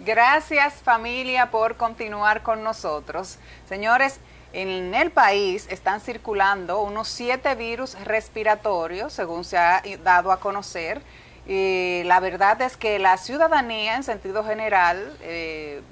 Gracias, familia, por continuar con nosotros. Señores, en el país están circulando unos 7 virus respiratorios, según se ha dado a conocer. Y la verdad es que la ciudadanía, en sentido general,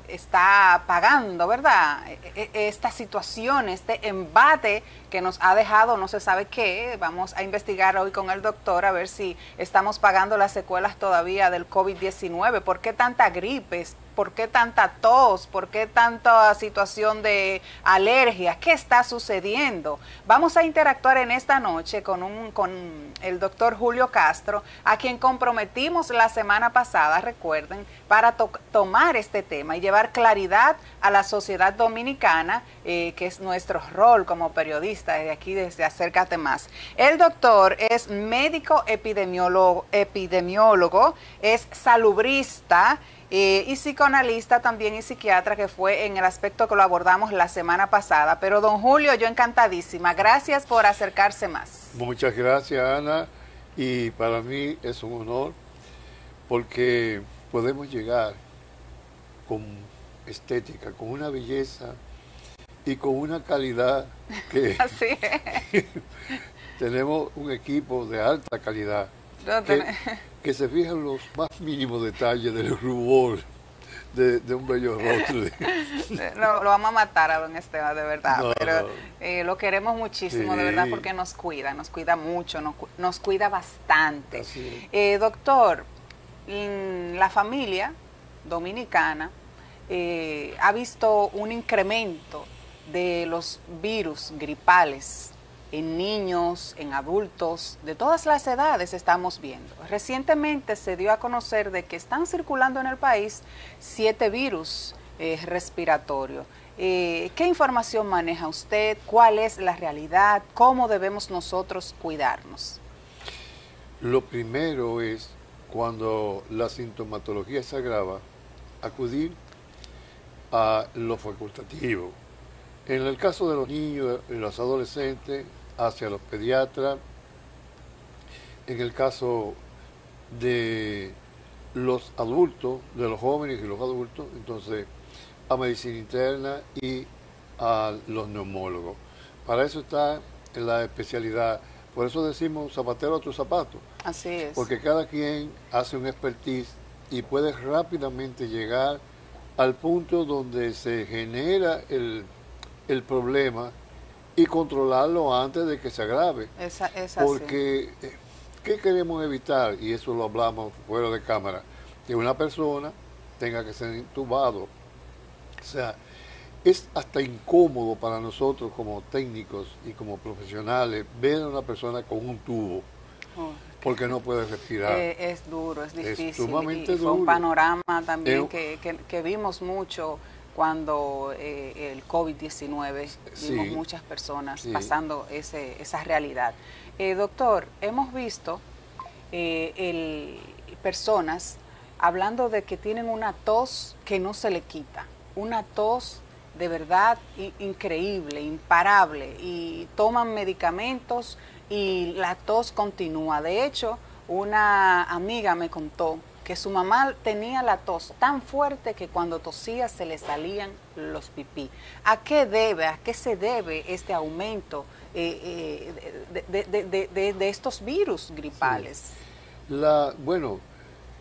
está pagando, ¿verdad? Esta situación, este embate que nos ha dejado no se sabe qué. Vamos a investigar hoy con el doctor a ver si estamos pagando las secuelas todavía del COVID-19. ¿Por qué tanta gripe? ¿Por qué tanta tos? ¿Por qué tanta situación de alergias? ¿Qué está sucediendo? Vamos a interactuar en esta noche con el doctor Julio Castro, a quien comprometimos la semana pasada, recuerden, para tomar este tema y llevar claridad a la sociedad dominicana, que es nuestro rol como periodista desde aquí, desde Acércate Más. El doctor es médico epidemiólogo, es salubrista, y psicoanalista también y psiquiatra, que fue en el aspecto que lo abordamos la semana pasada. Pero don Julio, yo encantadísima. Gracias por acercarse más. Muchas gracias, Ana. Y para mí es un honor porque podemos llegar con estética, con una belleza y con una calidad que Así es. tenemos un equipo de alta calidad. Que se fijan los más mínimos detalles del rubor de un bello rostro. Lo vamos a matar a don Esteban, de verdad, No, pero no. lo queremos muchísimo, Sí. de verdad, porque nos cuida mucho, nos cuida bastante. Así Doctor, la familia dominicana ha visto un incremento de los virus gripales en niños, en adultos, de todas las edades estamos viendo. Recientemente se dio a conocer de que están circulando en el país 7 virus respiratorios. ¿Qué información maneja usted? ¿Cuál es la realidad? ¿Cómo debemos nosotros cuidarnos? Lo primero es, cuando la sintomatología se agrava, acudir a lo facultativo. En el caso de los niños y los adolescentes, hacia los pediatras. En el caso de los adultos, de los jóvenes y los adultos, entonces a medicina interna y a los neumólogos. Para eso está la especialidad. Por eso decimos zapatero a tu zapato. Así es. Porque cada quien hace un expertise y puede rápidamente llegar al punto donde se genera el problema y controlarlo antes de que se agrave. Porque, ¿qué queremos evitar? Y eso lo hablamos fuera de cámara, que una persona tenga que ser intubado. O sea, es hasta incómodo para nosotros como técnicos y como profesionales ver a una persona con un tubo, porque no puede respirar. Es duro, es difícil. Es sumamente fue duro. un panorama también que vimos mucho cuando el COVID-19, vimos muchas personas pasando esa realidad. Doctor, hemos visto personas hablando de que tienen una tos que no se le quita, una tos de verdad increíble, imparable, y toman medicamentos y la tos continúa. De hecho, una amiga me contó que su mamá tenía la tos tan fuerte que cuando tosía se le salían los pipí. ¿A qué se debe este aumento de estos virus gripales? Sí. Bueno,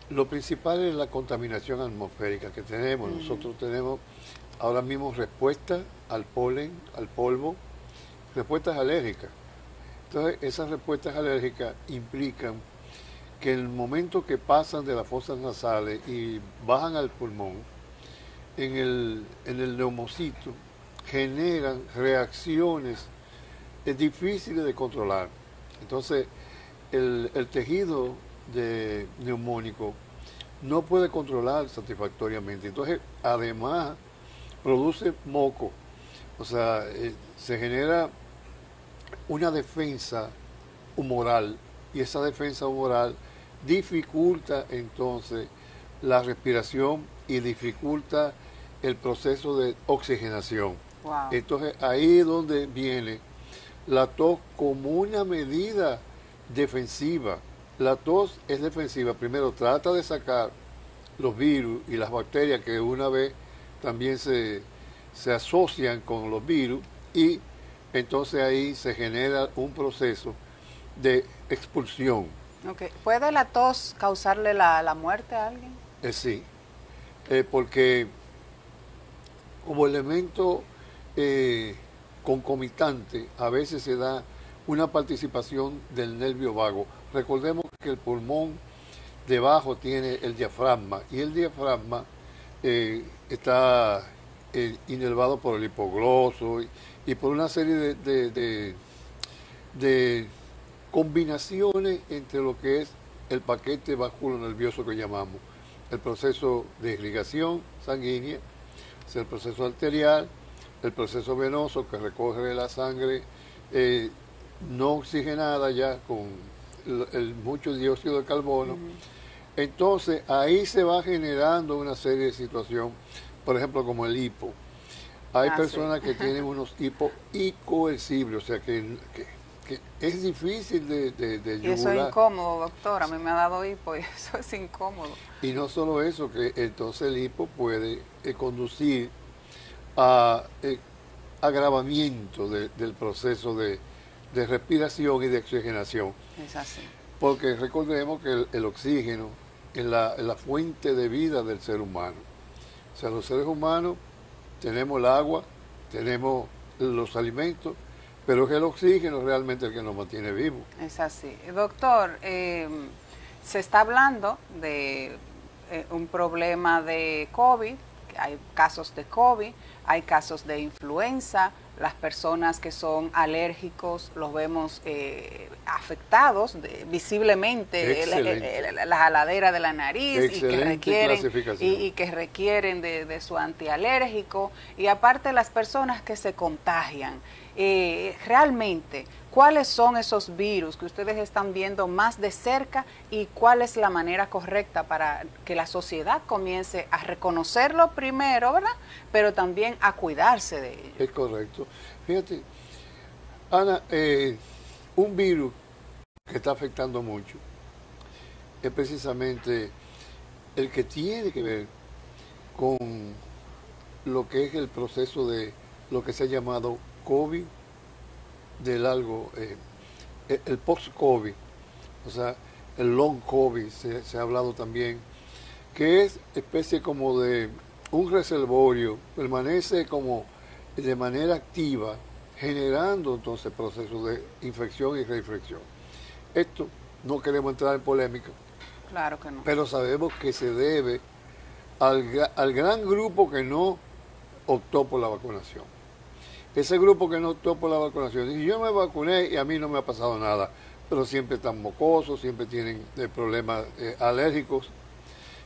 lo principal es la contaminación atmosférica que tenemos. Nosotros tenemos ahora mismo respuestas al polen, al polvo, respuestas alérgicas. Entonces, esas respuestas alérgicas implican que en el momento que pasan de las fosas nasales y bajan al pulmón, en el neumocito generan reacciones difíciles de controlar. Entonces, el tejido neumónico no puede controlar satisfactoriamente. Entonces, además, produce moco. O sea, se genera una defensa humoral, y esa defensa humoral dificulta entonces la respiración y dificulta el proceso de oxigenación. Wow. Entonces ahí es donde viene la tos como una medida defensiva. La tos es defensiva. Primero trata de sacar los virus y las bacterias que una vez también se asocian con los virus y entonces ahí se genera un proceso de expulsión. Okay. ¿Puede la tos causarle la muerte a alguien? Sí, porque como elemento concomitante a veces se da una participación del nervio vago. Recordemos que el pulmón debajo tiene el diafragma y el diafragma está inervado por el hipogloso y por una serie de combinaciones entre lo que es el paquete vasculonervioso que llamamos, el proceso de irrigación sanguínea, es el proceso arterial, el proceso venoso que recoge la sangre no oxigenada ya con mucho dióxido de carbono. Entonces ahí se va generando una serie de situaciones, por ejemplo como el hipo. Hay personas que tienen unos hipos incoercibles, o sea que es difícil de y eso es incómodo, doctor. A mí me ha dado hipo y eso es incómodo. Y no solo eso, que entonces el hipo puede conducir a agravamiento del proceso de respiración y de oxigenación. Es así. Porque recordemos que el oxígeno es la fuente de vida del ser humano. O sea, los seres humanos tenemos el agua, tenemos los alimentos, pero es el oxígeno realmente el que nos mantiene vivos. Es así. Doctor, se está hablando de un problema de COVID, hay casos de COVID, hay casos de influenza, las personas que son alérgicos los vemos afectados visiblemente, la jaladera de la nariz y que requieren de su antialérgico, y aparte las personas que se contagian. Realmente, ¿cuáles son esos virus que ustedes están viendo más de cerca y cuál es la manera correcta para que la sociedad comience a reconocerlo primero, ¿verdad? Pero también a cuidarse de ello? Es correcto. Fíjate, Ana, un virus que está afectando mucho es precisamente el que tiene que ver con lo que es el proceso de lo que se ha llamado COVID, del algo, el post-COVID, o sea, el long COVID, se ha hablado también, que es especie como de un reservorio, permanece como de manera activa, generando entonces procesos de infección y reinfección. Esto no queremos entrar en polémica, claro que no, pero sabemos que se debe al gran grupo que no optó por la vacunación. Ese grupo que no optó por la vacunación, dice, yo me vacuné y a mí no me ha pasado nada, pero siempre están mocosos, siempre tienen problemas alérgicos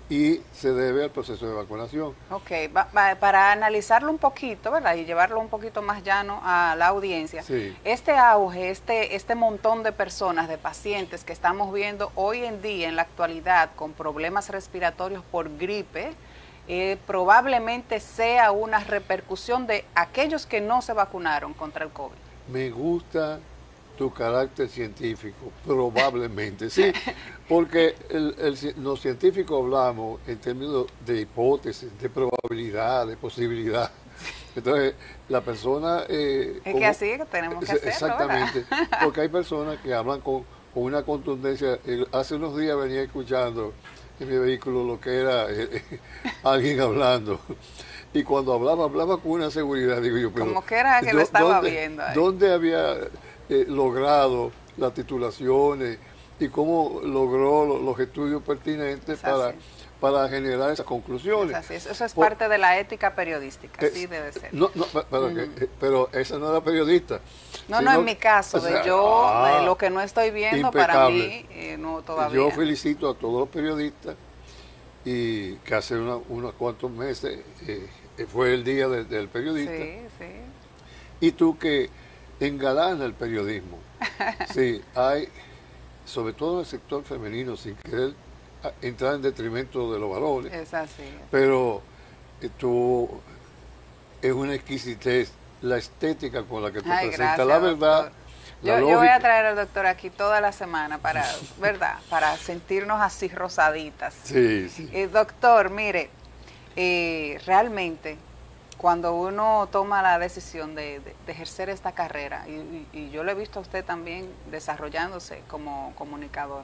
y se debe al proceso de vacunación. Ok, para analizarlo un poquito, ¿verdad? Y llevarlo un poquito más llano a la audiencia, sí. Este auge, este montón de personas, de pacientes que estamos viendo hoy en día, en la actualidad, con problemas respiratorios por gripe, probablemente sea una repercusión de aquellos que no se vacunaron contra el COVID. Me gusta tu carácter científico, probablemente, sí, porque los científicos hablamos en términos de hipótesis, de probabilidad, de posibilidad. Entonces, la persona... es que así es que tenemos que hacerlo, exactamente, ¿verdad? porque hay personas que hablan con una contundencia. Hace unos días venía escuchando en mi vehículo lo que era alguien hablando. Y cuando hablaba con una seguridad, digo yo, pero... Como que era que lo estaba viendo ahí. ¿Dónde había logrado las titulaciones y cómo logró los estudios pertinentes para generar esas conclusiones? Eso es parte de la ética periodística, así debe ser. Pero esa no era periodista. No, en mi caso, de lo que no estoy viendo, impecable. Para mí no todavía. Yo felicito a todos los periodistas y que hace unos cuantos meses fue el día del periodista. Sí, sí. Y tú que engalana el periodismo. Sí, hay, sobre todo en el sector femenino, sin querer entrar en detrimento de los varones. Es así. Pero tú es una exquisitez la estética con la que tú presentas la verdad, Yo voy a traer al doctor aquí toda la semana para, ¿verdad? Para sentirnos así rosaditas. Sí, sí. Doctor, mire, realmente cuando uno toma la decisión de ejercer esta carrera, y yo lo he visto a usted también desarrollándose como comunicador,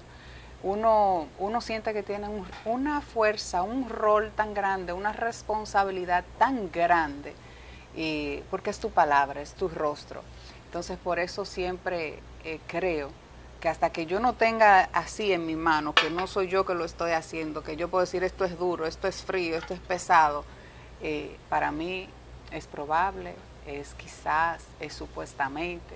uno siente que tiene una fuerza, un rol tan grande, una responsabilidad tan grande, porque es tu palabra, es tu rostro. Entonces, por eso siempre creo que hasta que yo no tenga así en mi mano, que no soy yo que lo estoy haciendo, que yo puedo decir esto es duro, esto es frío, esto es pesado, para mí es probable, es quizás, es supuestamente.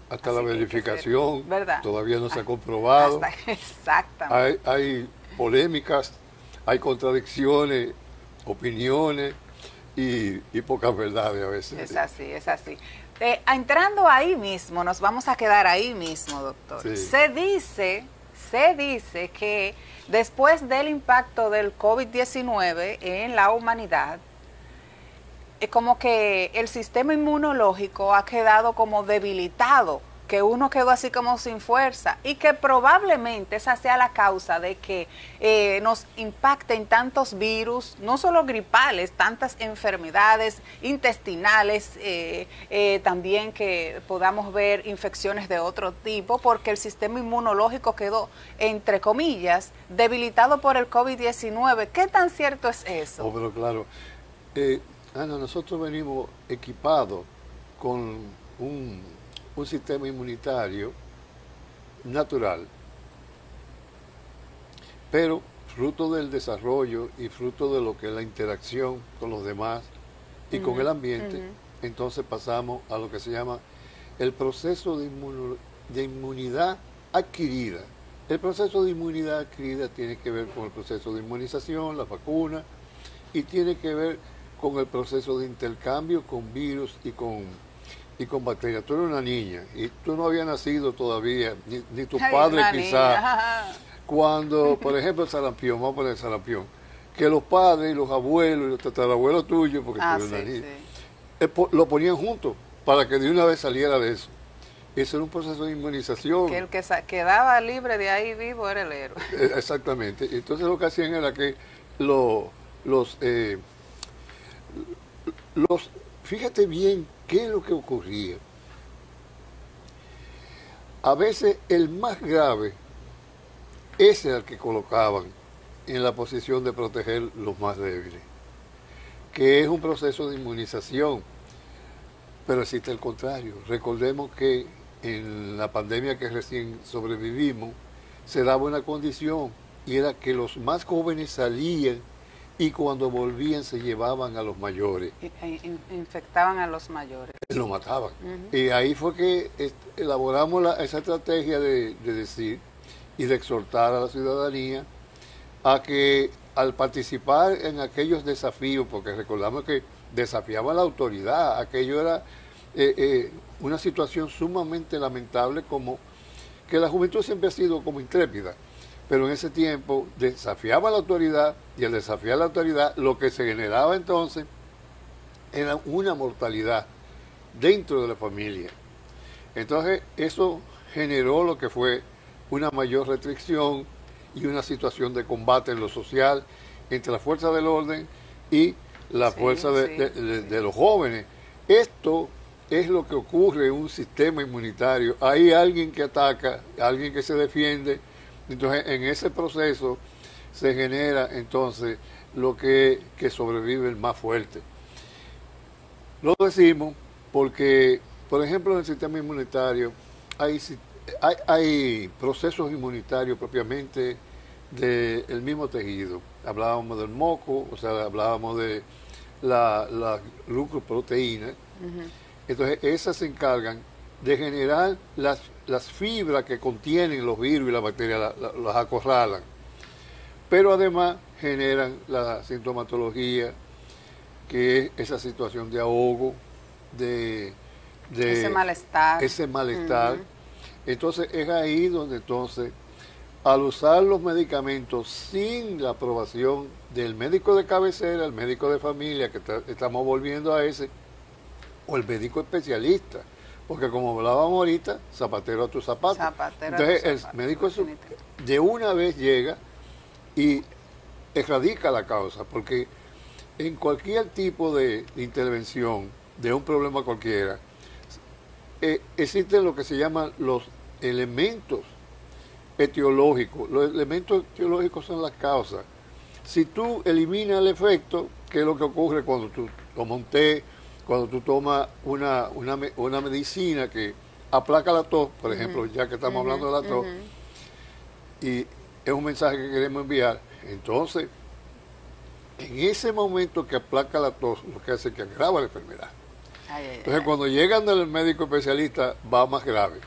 Hasta la verificación ¿verdad? Todavía no se ha comprobado. Exactamente. Hay polémicas, hay contradicciones, opiniones y pocas verdades a veces. Es así, es así. Entrando ahí mismo, nos vamos a quedar ahí mismo, doctor. Sí. Se dice que después del impacto del COVID-19 en la humanidad, como que el sistema inmunológico ha quedado como debilitado, que uno quedó así como sin fuerza, y que probablemente esa sea la causa de que nos impacten tantos virus, no solo gripales, tantas enfermedades intestinales, también que podamos ver infecciones de otro tipo, porque el sistema inmunológico quedó, entre comillas, debilitado por el COVID-19. ¿Qué tan cierto es eso? Oh, pero claro. Ana, nosotros venimos equipados con un sistema inmunitario natural, pero fruto del desarrollo y fruto de lo que es la interacción con los demás y con el ambiente, entonces pasamos a lo que se llama el proceso de inmunidad adquirida. El proceso de inmunidad adquirida tiene que ver con el proceso de inmunización, la vacuna, y tiene que ver con el proceso de intercambio con virus y con bacterias. Tú eres una niña y tú no habías nacido todavía, ni tu padre quizás. Cuando, por ejemplo, el sarampión, vamos a poner el sarampión, que los padres y los abuelos y los tatarabuelos tuyos, porque tú eres una niña, lo ponían juntos para que de una vez saliera de eso. Eso era un proceso de inmunización. Que el que quedaba libre de ahí vivo era el héroe. Exactamente. Entonces lo que hacían era que fíjate bien qué es lo que ocurría. A veces el más grave, ese era el que colocaban en la posición de proteger los más débiles, que es un proceso de inmunización, pero existe el contrario. Recordemos que en la pandemia que recién sobrevivimos, se daba una condición, y era que los más jóvenes salían y cuando volvían se llevaban a los mayores. Infectaban a los mayores. Lo mataban. Y ahí fue que elaboramos esa estrategia de decir y de exhortar a la ciudadanía a que al participar en aquellos desafíos, porque recordamos que desafiaban la autoridad, aquello era una situación sumamente lamentable, como que la juventud siempre ha sido como intrépida, pero en ese tiempo desafiaba a la autoridad, y al desafiar a la autoridad lo que se generaba entonces era una mortalidad dentro de la familia. Entonces eso generó lo que fue una mayor restricción y una situación de combate en lo social entre la fuerza del orden y la fuerza de los jóvenes. Esto es lo que ocurre en un sistema inmunitario. Hay alguien que ataca, alguien que se defiende. Entonces, en ese proceso se genera entonces lo que sobrevive el más fuerte. Lo decimos porque, por ejemplo, en el sistema inmunitario hay procesos inmunitarios propiamente del mismo tejido. Hablábamos del moco, o sea, hablábamos de la glucoproteína. Entonces, esas se encargan de generar las fibras que contienen los virus y las bacterias, las acorralan. Pero además generan la sintomatología, que es esa situación de ahogo, de ese malestar. Entonces es ahí donde entonces, al usar los medicamentos sin la aprobación del médico de cabecera, el médico de familia, que estamos volviendo a ese, o el médico especialista, Porque como hablábamos ahorita, zapatero a tu zapato. Zapatero a Entonces tu el zapato, médico definitivamente. de una vez llega y erradica la causa, porque en cualquier tipo de intervención de un problema cualquiera, existen lo que se llaman los elementos etiológicos. Los elementos etiológicos son las causas. Si tú eliminas el efecto, ¿qué es lo que ocurre cuando tú tomas un té, cuando tú tomas una medicina que aplaca la tos, por ejemplo, ya que estamos hablando de la tos, y es un mensaje que queremos enviar? Entonces, en ese momento que aplaca la tos, lo que hace es que agrava la enfermedad. Entonces, cuando llegan al médico especialista, va más grave.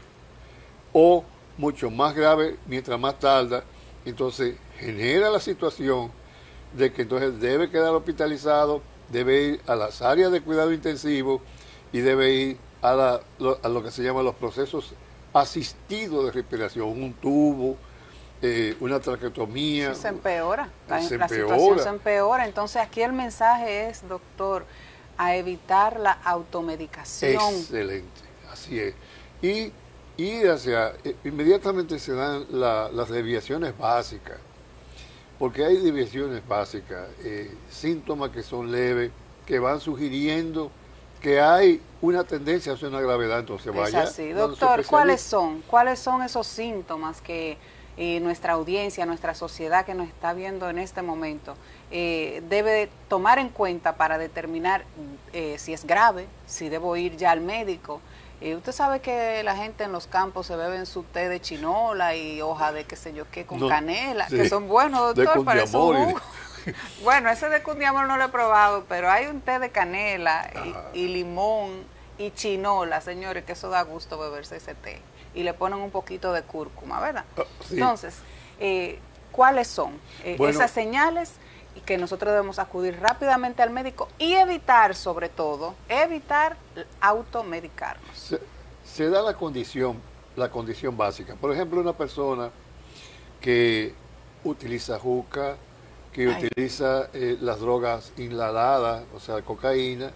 O mucho más grave mientras más tarda. Entonces, genera la situación de que entonces debe quedar hospitalizado, debe ir a las áreas de cuidado intensivo y debe ir a lo que se llaman los procesos asistidos de respiración, un tubo, una traqueotomía. Se empeora, la empeora. situación se empeora. Entonces aquí el mensaje es, doctor, a evitar la automedicación. Excelente, así es. Y inmediatamente se dan las desviaciones básicas, porque hay desviaciones básicas, síntomas que son leves, que van sugiriendo que hay una tendencia hacia una gravedad, entonces vaya. Es así. Doctor, ¿cuáles son esos síntomas que nuestra audiencia, nuestra sociedad que nos está viendo en este momento debe tomar en cuenta para determinar si es grave, si debo ir ya al médico? Usted sabe que la gente en los campos se beben su té de chinola y hoja de qué sé yo qué con canela, sí, que son buenos, doctor, para su jugo. Bueno, ese de cundiamol no lo he probado, pero hay un té de canela y limón y chinola, señores, que eso da gusto beberse ese té. Y le ponen un poquito de cúrcuma, ¿verdad? Sí. Entonces, ¿cuáles son esas señales que nosotros debemos acudir rápidamente al médico y evitar, sobre todo, evitar automedicarnos? Se da la condición básica. Por ejemplo, una persona que utiliza juca, que utiliza las drogas inhaladas, o sea, cocaína,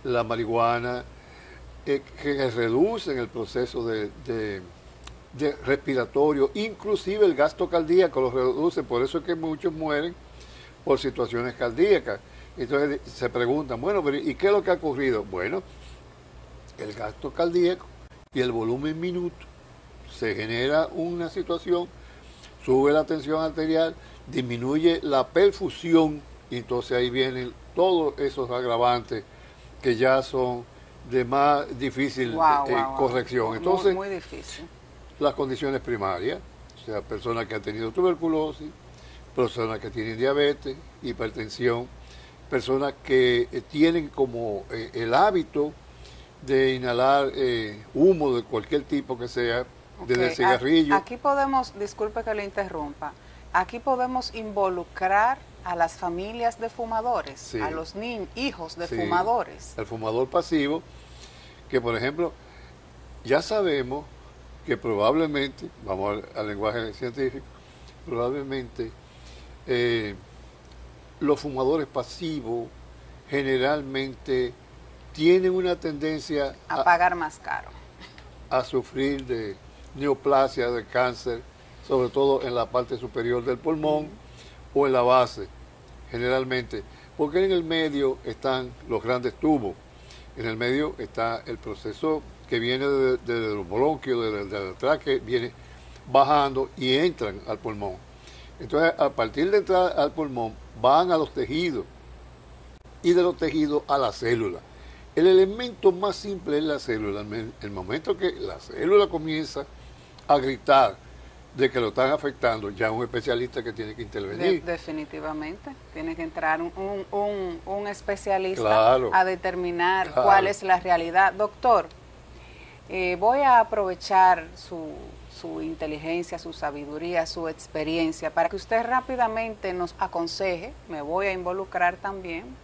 la marihuana, que reducen el proceso de respiratorio, inclusive el gasto cardíaco lo reduce, por eso es que muchos mueren por situaciones cardíacas. Entonces se preguntan, bueno, pero ¿y qué es lo que ha ocurrido? Bueno, el gasto cardíaco y el volumen minuto, se genera una situación, sube la tensión arterial, disminuye la perfusión, y entonces ahí vienen todos esos agravantes que ya son de más difícil corrección. Entonces, muy difícil. Las condiciones primarias, o sea, personas que han tenido tuberculosis, personas que tienen diabetes, hipertensión, personas que tienen como el hábito de inhalar humo de cualquier tipo que sea, desde el cigarrillo. Aquí podemos, disculpe que le interrumpa, aquí podemos involucrar a las familias de fumadores, sí, a los hijos de fumadores. El fumador pasivo, que por ejemplo, ya sabemos que probablemente, vamos al lenguaje científico, probablemente los fumadores pasivos generalmente tienen una tendencia a pagar más caro, a sufrir de neoplasia, de cáncer, sobre todo en la parte superior del pulmón o en la base, generalmente, porque en el medio están los grandes tubos, en el medio está el proceso que viene desde los bronquios, de la tráquea, viene bajando y entran al pulmón. Entonces, a partir de entrar al pulmón, van a los tejidos y de los tejidos a la célula. El elemento más simple es la célula. En el momento que la célula comienza a gritar de que lo están afectando, ya un especialista que tiene que intervenir. Definitivamente, tiene que entrar un especialista a determinar cuál es la realidad. Doctor, voy a aprovechar su inteligencia, su sabiduría, su experiencia, para que usted rápidamente nos aconseje, me voy a involucrar también,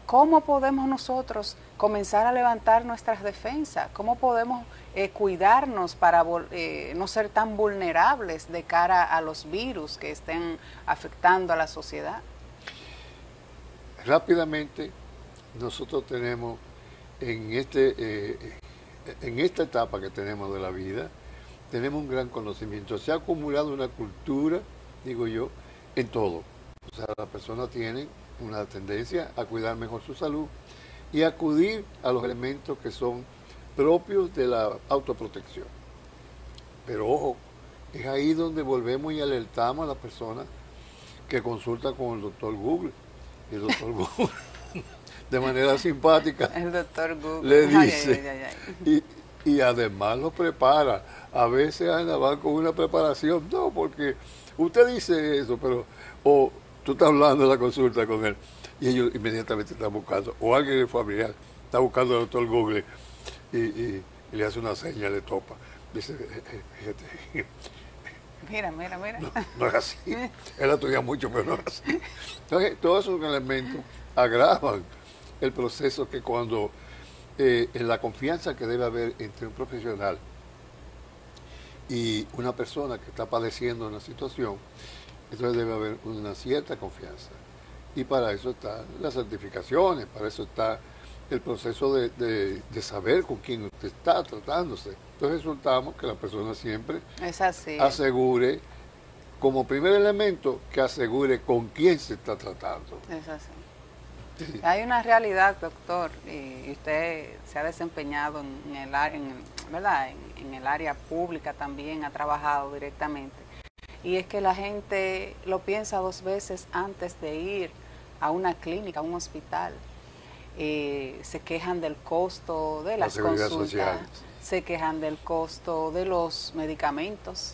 cómo podemos nosotros comenzar a levantar nuestras defensas, cómo podemos cuidarnos para no ser tan vulnerables de cara a los virus que estén afectando a la sociedad. Rápidamente, nosotros tenemos en en esta etapa que tenemos de la vida, tenemos un gran conocimiento. Se ha acumulado una cultura, digo yo, en todo. O sea, la persona tiene una tendencia a cuidar mejor su salud y acudir a los elementos que son propios de la autoprotección. Pero ojo, es ahí donde volvemos y alertamos a las personas que consultan con el doctor Google. Y el doctor Google, de manera simpática, el doctor Google le dice, y además lo prepara. A veces anda va con una preparación, no, porque usted dice eso, pero, o tú estás hablando de la consulta con él, y ellos inmediatamente están buscando, o alguien familiar está buscando al doctor Google y le hace una seña, le topa. Dice, fíjate. Mira. No es así. Él estudia mucho, pero no es así. Entonces, todos esos elementos agravan el proceso que cuando en la confianza que debe haber entre un profesional y una persona que está padeciendo una situación, entonces debe haber una cierta confianza. Y para eso están las certificaciones, para eso está el proceso de saber con quién usted está tratándose. Entonces resultamos que la persona siempre asegure, como primer elemento, que asegure con quién se está tratando. Es así. Sí. Hay una realidad, doctor, y usted se ha desempeñado en el área pública también, ha trabajado directamente, y es que la gente lo piensa 2 veces antes de ir a una clínica, a un hospital. Se quejan del costo de las consultas, se quejan del costo de los medicamentos,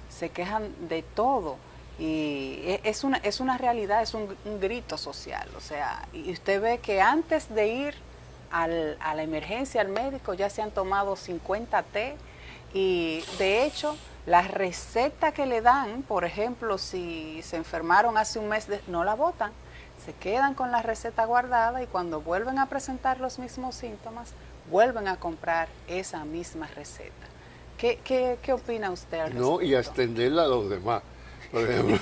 se quejan de todo. Y es una realidad, es un grito social. O sea, y usted ve que antes de ir a la emergencia, al médico, ya se han tomado 50 té. Y de hecho, la receta que le dan, por ejemplo, si se enfermaron hace un mes, no la botan. Se quedan con la receta guardada y cuando vuelven a presentar los mismos síntomas, vuelven a comprar esa misma receta. ¿Qué opina usted al respecto? No, y a extenderla a los demás. Por ejemplo.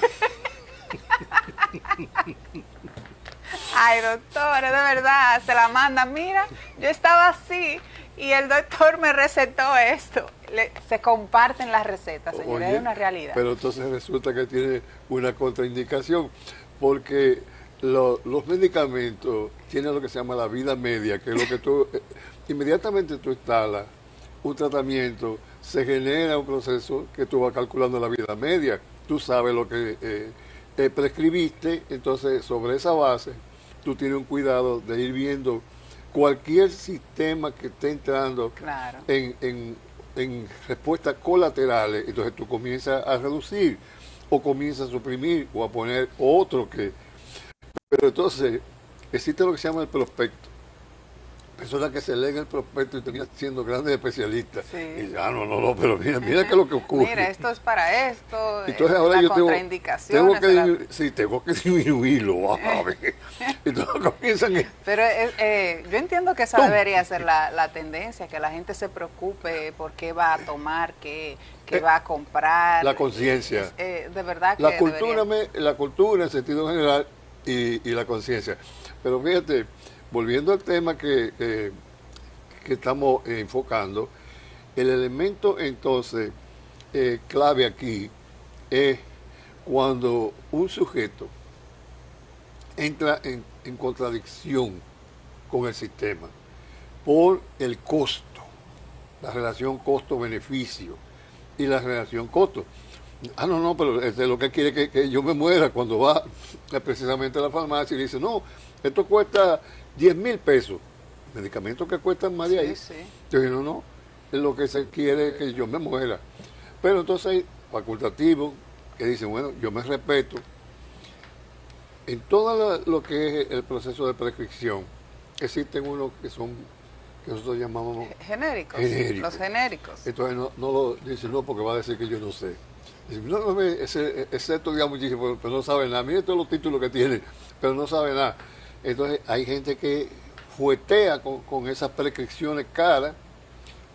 Ay, doctor, de verdad, se la manda. Mira, yo estaba así y el doctor me recetó esto. Se comparten las recetas, señores, es una realidad. Pero entonces resulta que tiene una contraindicación, porque los medicamentos tienen lo que se llama la vida media, que es lo que tú, inmediatamente tú instalas un tratamiento, se genera un proceso que tú vas calculando la vida media. Tú sabes lo que prescribiste, entonces sobre esa base tú tienes un cuidado de ir viendo cualquier sistema que esté entrando en respuestas colaterales, entonces tú comienzas a reducir o comienzas a suprimir o a poner otro que... Pero entonces existe lo que se llama el prospecto. Personas que se leen el prospecto y terminan siendo grandes especialistas. Sí. Y ya, no, pero mira qué es lo que ocurre. Mira, esto es para esto, entonces ahora yo tengo que disminuirlo, a ver. Entonces comienzan... Pero yo entiendo que esa debería ser la tendencia, que la gente se preocupe por qué va a tomar, qué va a comprar. La conciencia. De verdad que la cultura en sentido general y la conciencia. Pero fíjate, volviendo al tema que estamos enfocando, el elemento entonces clave aquí es cuando un sujeto entra en contradicción con el sistema por el costo, la relación costo-beneficio y la relación costo. No, pero lo que quiere que yo me muera cuando va precisamente a la farmacia y dice, no, esto cuesta 10,000 pesos, medicamentos que cuestan más de ahí. Sí. Entonces, no, es lo que se quiere que yo me muera. Pero entonces hay facultativos que dicen, bueno, yo me respeto. En todo lo que es el proceso de prescripción, existen unos que nosotros llamamos genéricos. Los genéricos. Entonces no lo dicen, no, porque va a decir que yo no sé. Dicen, no, ese estudia muchísimo, pero no sabe nada. Mire todos los títulos que tiene, pero no sabe nada. Entonces hay gente que fuetea con esas prescripciones caras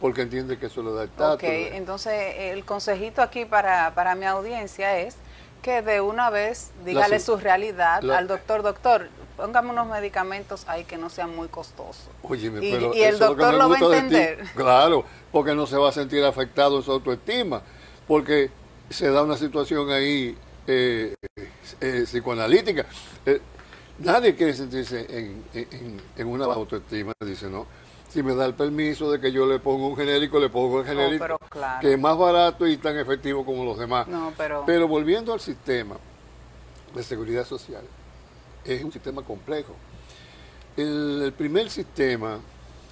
porque entiende que eso le da el estatus. Ok, entonces el consejito aquí para mi audiencia es Que de una vez dígale su realidad al doctor, doctor, póngame unos medicamentos ahí que no sean muy costosos. Óyeme, y el doctor lo va a entender. Claro, porque no se va a sentir afectado en su autoestima, porque se da una situación ahí psicoanalítica. Nadie quiere sentirse en una baja autoestima, dice, no. Si me da el permiso de que yo le pongo un genérico, le pongo el genérico, pero claro, que es más barato y tan efectivo como los demás. No, pero volviendo al sistema de seguridad social, es un sistema complejo. El primer sistema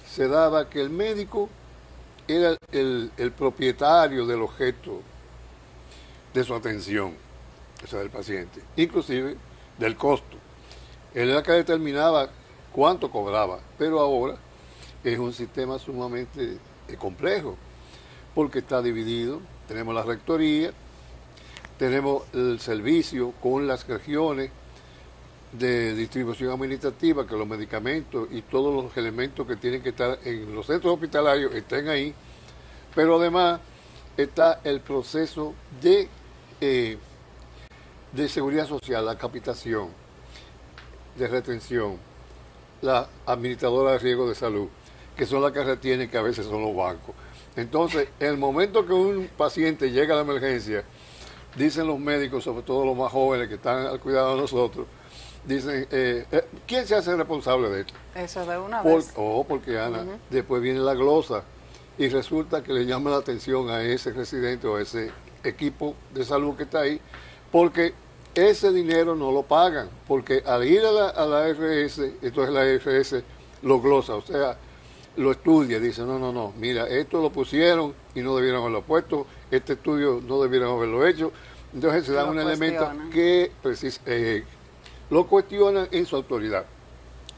se daba que el médico era el propietario del objeto de su atención, o sea, del paciente, inclusive del costo. Él era el que determinaba cuánto cobraba, pero ahora es un sistema sumamente complejo, porque está dividido. Tenemos la rectoría, tenemos el servicio con las regiones de distribución administrativa, que los medicamentos y todos los elementos que tienen que estar en los centros hospitalarios estén ahí, pero además está el proceso de seguridad social, la capitación, de retención, la administradora de riesgo de salud, que son las que retienen, que a veces son los bancos. Entonces, en el momento que un paciente llega a la emergencia, dicen los médicos, sobre todo los más jóvenes que están al cuidado de nosotros, dicen, ¿quién se hace responsable de esto? Eso de una vez. Porque Ana, después viene la glosa y resulta que le llama la atención a ese residente o a ese equipo de salud que está ahí, porque ese dinero no lo pagan, porque al ir a la ARS, entonces la ARS lo glosa, o sea, lo estudia, dice, no, mira, esto lo pusieron y no debieron haberlo puesto, este estudio no debieron haberlo hecho, entonces se da un elemento que lo cuestionan en su autoridad.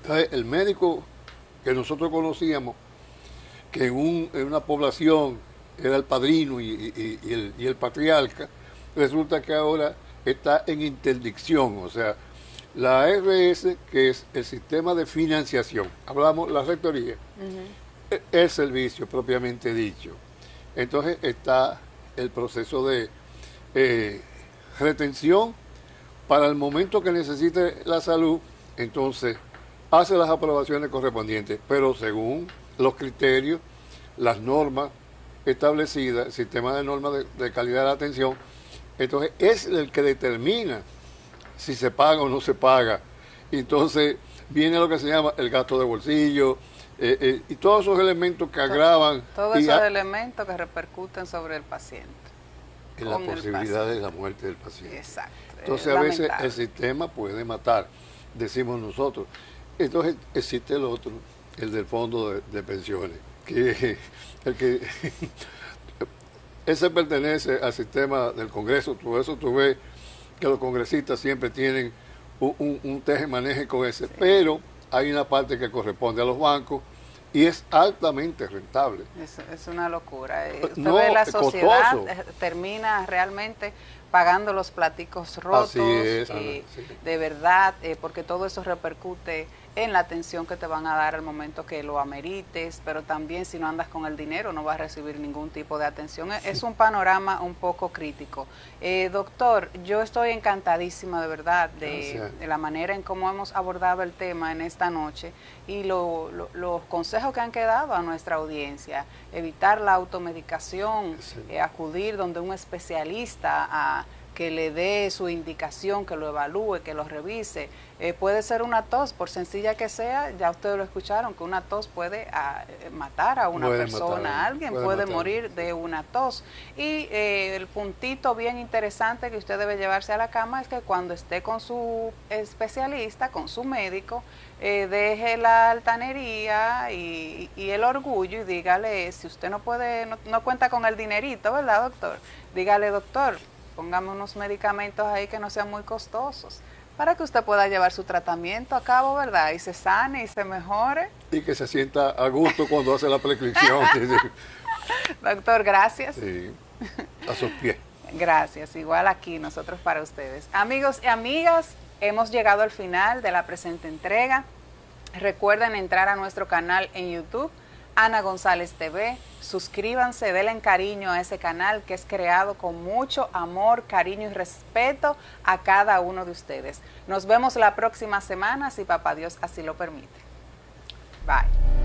Entonces, el médico que nosotros conocíamos, que en una población era el padrino y el patriarca, resulta que ahora está en interdicción, o sea, la ARS, que es el sistema de financiación, hablamos la rectoría, el servicio propiamente dicho. Entonces está el proceso de retención para el momento que necesite la salud, entonces hace las aprobaciones correspondientes, pero según los criterios, las normas establecidas, el sistema de normas de calidad de la atención, entonces es el que determina si se paga o no se paga. Entonces viene lo que se llama el gasto de bolsillo y todos esos elementos que agravan. Todos esos elementos que repercuten sobre el paciente. En la posibilidad de la muerte del paciente. Exacto. Entonces a veces el sistema puede matar, decimos nosotros. Entonces existe el otro, el del fondo de pensiones, que ese pertenece al sistema del Congreso. Por eso tú ves que los congresistas siempre tienen un teje-maneje con ese, sí. Pero hay una parte que corresponde a los bancos y es altamente rentable. Es una locura. Usted ve la sociedad termina realmente pagando los platicos rotos. Así es, sí. De verdad, porque todo eso repercute en la atención que te van a dar al momento que lo amerites, pero también si no andas con el dinero no vas a recibir ningún tipo de atención. Es un panorama un poco crítico. Doctor, yo estoy encantadísima de verdad de la manera en cómo hemos abordado el tema en esta noche y los consejos que han quedado a nuestra audiencia. Evitar la automedicación, acudir donde un especialista a que le dé su indicación, que lo evalúe, que lo revise. Puede ser una tos, por sencilla que sea, ya ustedes lo escucharon, que una tos puede matar a una persona, alguien puede morir de una tos. Y el puntito bien interesante que usted debe llevarse a la cama es que cuando esté con su especialista, con su médico, deje la altanería y el orgullo y dígale, si usted no puede, no cuenta con el dinerito, ¿verdad, doctor? Dígale, doctor, póngame unos medicamentos ahí que no sean muy costosos, para que usted pueda llevar su tratamiento a cabo, ¿verdad? Y se sane y se mejore. Y que se sienta a gusto cuando hace la prescripción. Doctor, gracias. Sí, a sus pies. Gracias, igual aquí nosotros para ustedes. Amigos y amigas, hemos llegado al final de la presente entrega. Recuerden entrar a nuestro canal en YouTube, Ana González TV. Suscríbanse, denle cariño a ese canal que es creado con mucho amor, cariño y respeto a cada uno de ustedes. Nos vemos la próxima semana, si Papá Dios así lo permite. Bye.